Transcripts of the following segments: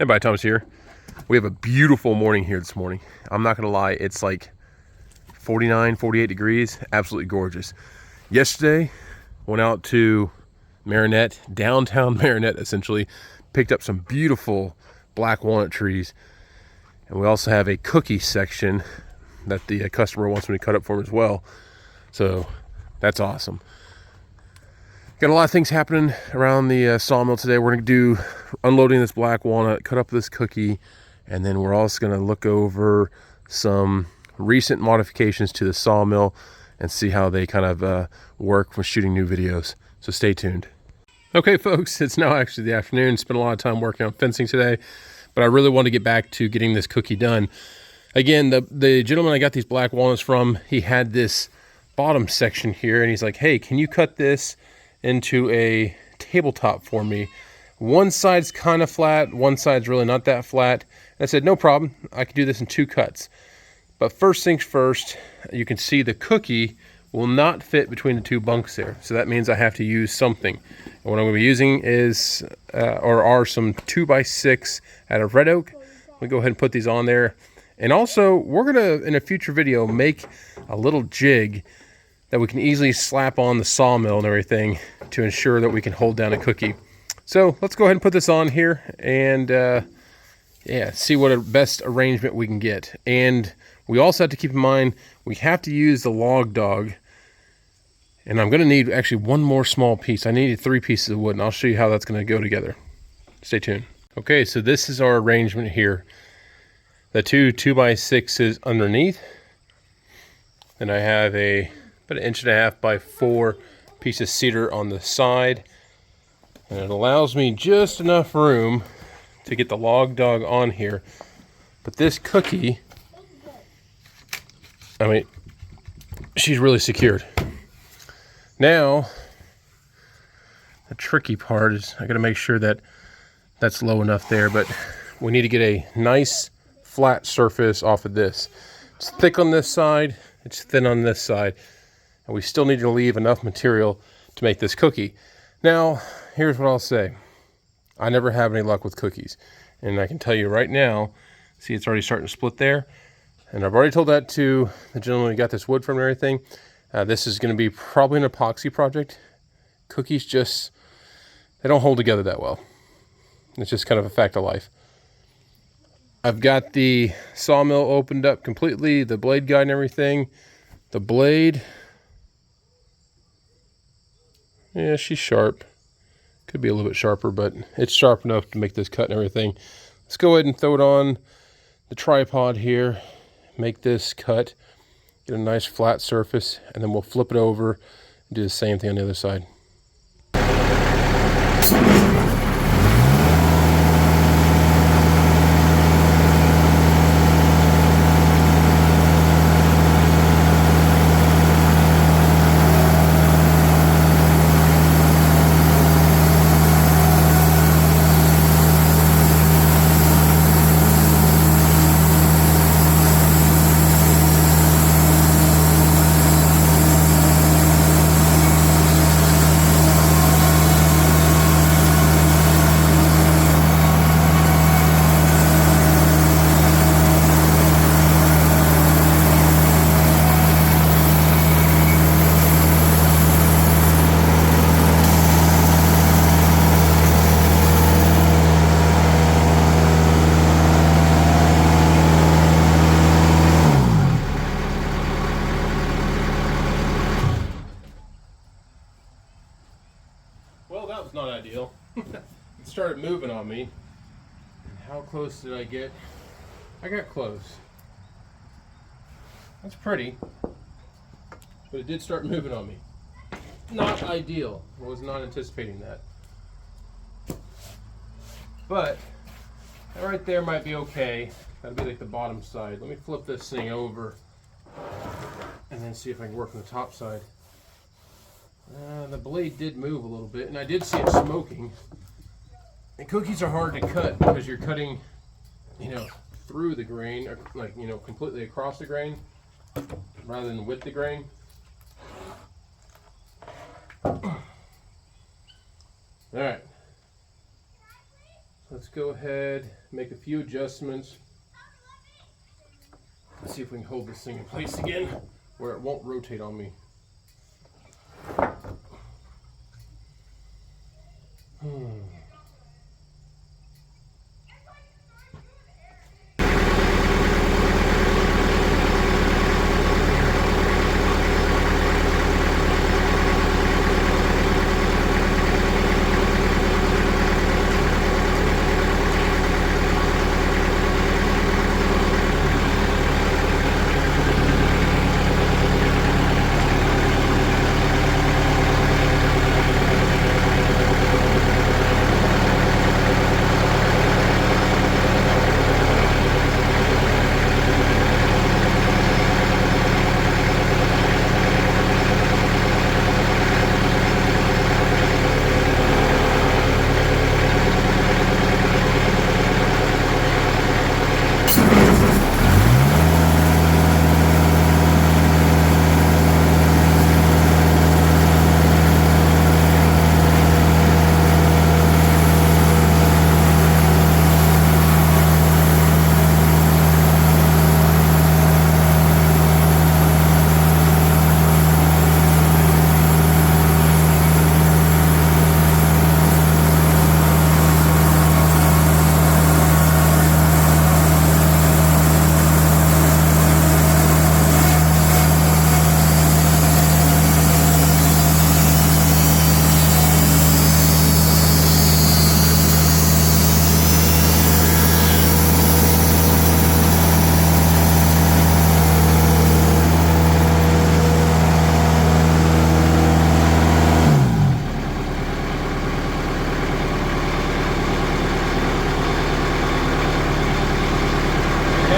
Hey, bye, Thomas here. We have a beautiful morning here this morning. I'm not gonna lie, it's like 49, 48 degrees, absolutely gorgeous. Yesterday, went out to Marinette, downtown Marinette essentially, picked up some beautiful black walnut trees. And we also have a cookie section that the customer wants me to cut up for him as well. So that's awesome. Got a lot of things happening around the sawmill today. We're gonna do unloading this black walnut, cut up this cookie, and then we're also gonna look over some recent modifications to the sawmill and see how they kind of work with shooting new videos. So stay tuned. Okay, folks, it's now actually the afternoon. Spent a lot of time working on fencing today, but I really want to get back to getting this cookie done. Again, the gentleman I got these black walnuts from, he had this bottom section here, and he's like, hey, can you cut this into a tabletop for me? One side's kind of flat, one side's really not that flat. And I said, no problem, I can do this in 2 cuts. But first things first, you can see the cookie will not fit between the 2 bunks there. So that means I have to use something. And what I'm gonna be using is, are some 2x6 out of red oak. We'll go ahead and put these on there. And also, we're gonna, in a future video, make a little jig that we can easily slap on the sawmill and everything to ensure that we can hold down a cookie. So let's go ahead and put this on here and yeah, see what a best arrangement we can get. And we also have to keep in mind, we have to use the log dog. And I'm gonna need actually one more small piece. I needed 3 pieces of wood, and I'll show you how that's gonna go together. Stay tuned. Okay, so this is our arrangement here. The 2 2x6s underneath. Then I have about 1.5 by 4 piece of cedar on the side, and it allows me just enough room to get the log dog on here. But this cookie, I mean, she's really secured. Now, the tricky part is I gotta make sure that that's low enough there, but we need to get a nice flat surface off of this. It's thick on this side, it's thin on this side. And we still need to leave enough material to make this cookie. Now, here's what I'll say. I never have any luck with cookies. And I can tell you right now, see, it's already starting to split there. And I've already told that to the gentleman who got this wood from and everything. This is gonna be probably an epoxy project. Cookies just, they don't hold together that well. It's just kind of a fact of life. I've got the sawmill opened up completely, the blade guide and everything. The blade, yeah, she's sharp. Could be a little bit sharper, but it's sharp enough to make this cut and everything. Let's go ahead and throw it on the tripod here, make this cut, get a nice flat surface, and then we'll flip it over and do the same thing on the other side. Well, that was not ideal. It started moving on me. How close did I get? I got close. That's pretty, but it did start moving on me. Not ideal. I was not anticipating that. But that right there might be okay. That'll be like the bottom side. Let me flip this thing over and then see if I can work on the top side. The blade did move a little bit, and I did see it smoking. And cookies are hard to cut because you're cutting, you know, through the grain, or like, you know, completely across the grain rather than with the grain. All right. let's go ahead, make a few adjustments. Let's see if we can hold this thing in place again where it won't rotate on me.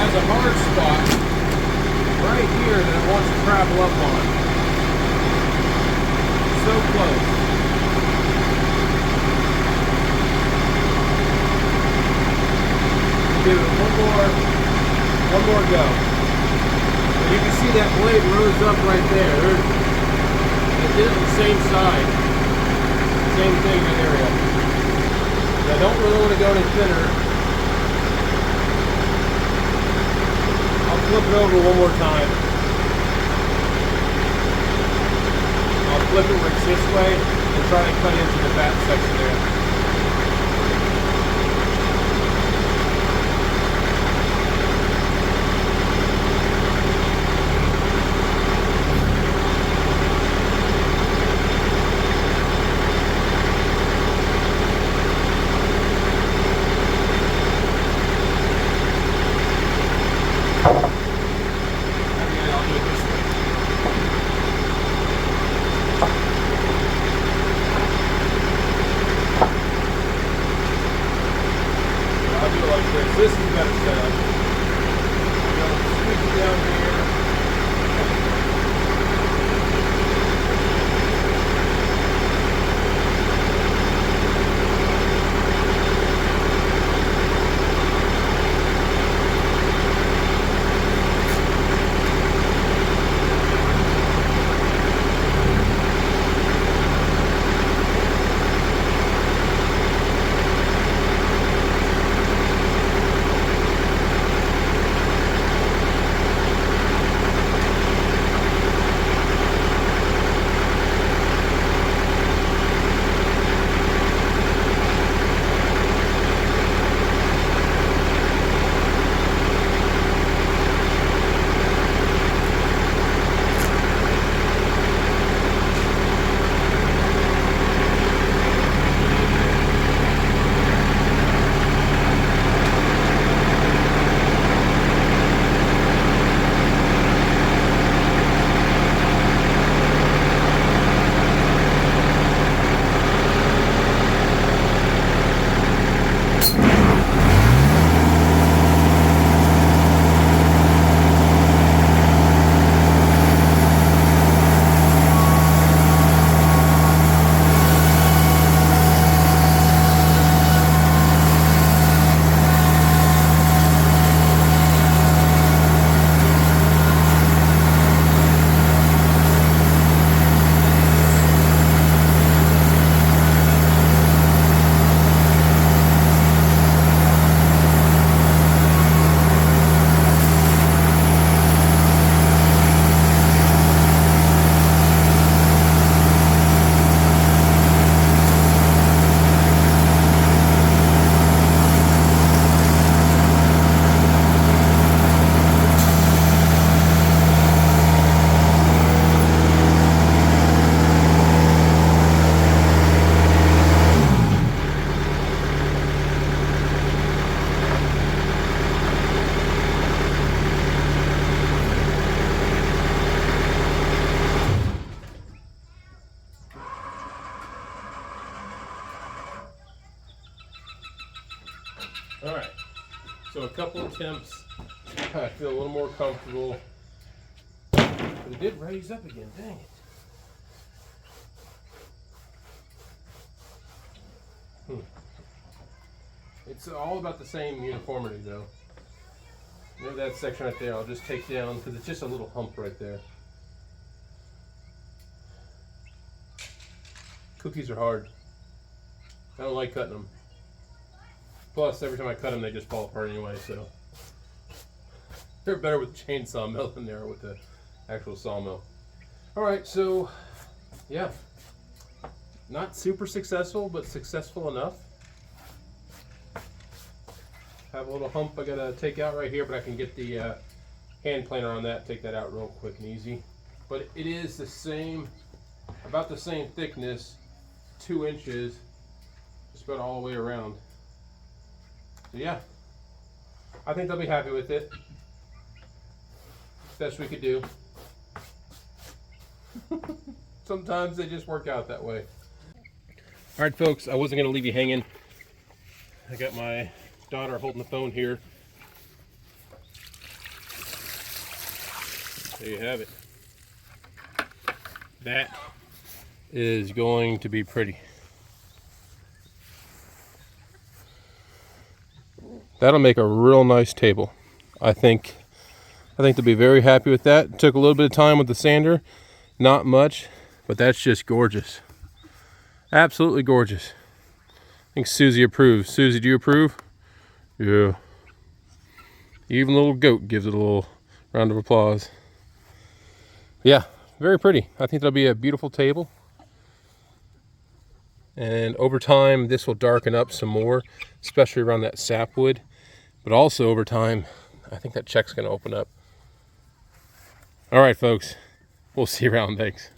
A hard spot right here that it wants to travel up on. So close. Give it one more go. And you can see that blade rose up right there. It did it on the same side. Same thing in that area. I don't really want to go any thinner. Flip it over one more time. I'll flip it where it's this way and try to cut into the back section there. This is better setup. I'm going to squeeze it down here. So a couple attempts, I feel a little more comfortable. But it did raise up again, dang it. It's all about the same uniformity though. Maybe that section right there I'll just take down because it's just a little hump right there. Cookies are hard. I don't like cutting them. Plus, every time I cut them, they just fall apart anyway, so. They're better with the chainsaw mill than they are with the actual sawmill. Alright, so, yeah. Not super successful, but successful enough. Have a little hump I gotta take out right here, but I can get the hand planer on that, take that out real quick and easy. But it is the same, about the same thickness, 2 inches, just about all the way around. So yeah, I think they'll be happy with it. Best we could do. Sometimes they just work out that way. All right, folks, I wasn't gonna leave you hanging. I got my daughter holding the phone here. There you have it. That is going to be pretty. That'll make a real nice table. I think they'll be very happy with that. It took a little bit of time with the sander, not much, but that's just gorgeous. Absolutely gorgeous. I think Susie approves. Susie, do you approve? Yeah. Even the little goat gives it a little round of applause. Yeah, very pretty. I think that'll be a beautiful table. And over time, this will darken up some more, especially around that sapwood. But also over time, I think that check's gonna open up. All right, folks, we'll see you around. Thanks.